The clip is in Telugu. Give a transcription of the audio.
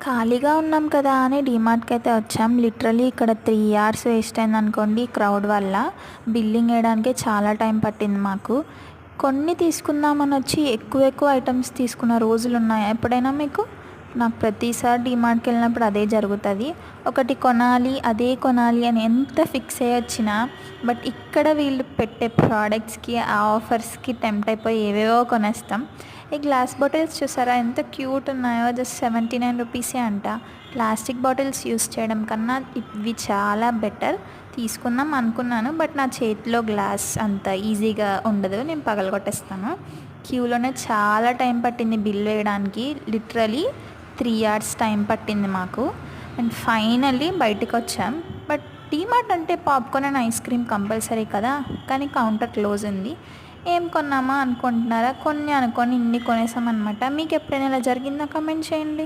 ఖాళీగా ఉన్నాం కదా అని డీమార్ట్‌కి అయితే వచ్చాం. లిటరల్లీ ఇక్కడ 3 అవర్స్ వేస్ట్ అయిందనుకోండి క్రౌడ్ వల్ల. బిల్లింగ్ వేయడానికే చాలా టైం పట్టింది మాకు. కొన్ని తీసుకుందామని వచ్చి ఎక్కువ ఎక్కువ ఐటెమ్స్ తీసుకున్న రోజులున్నాయా ఎప్పుడైనా మీకు? నాకు ప్రతిసారి డీమార్ట్‌కి వెళ్ళినప్పుడు అదే జరుగుతది. ఒకటి కొనాలి, అదే కొనాలి అని ఎంత ఫిక్స్ అయ్యి వచ్చినా బట్ ఇక్కడ వీళ్ళు పెట్టే ప్రోడక్ట్స్‌కి, ఆ ఆఫర్స్‌కి టెంప్ట్ అయిపోయి ఏవేవో కొనేస్తాం. ఈ గ్లాస్ బాటిల్స్ చూసారా ఎంత క్యూట్ ఉన్నాయో, జస్ట్ 79 రూపీసే అంట. ప్లాస్టిక్ బాటిల్స్ యూస్ చేయడం కన్నా ఇవి చాలా బెటర్. తీసుకుందాం అనుకున్నాను బట్ నా చేతిలో గ్లాస్ అంత ఈజీగా ఉండదు, నేను పగలగొట్టేస్తాను. క్యూలోనే చాలా టైం పట్టింది బిల్ వేయడానికి. లిటరలీ 3 అవర్స్ టైం పట్టింది మాకు. అండ్ ఫైనల్లీ బయటికి వచ్చాం. బట్ డీమార్ట్ అంటే popcorn and ice cream compulsory కదా, కానీ కౌంటర్ క్లోజ్ ఉంది. ఏం కొన్నామా అనుకుంటున్నారా? కొన్ని అనుకొని ఇన్ని కొనేసామన్నమాట. మీకు ఎప్పుడైనా ఇలా జరిగిందా? కమెంట్ చేయండి.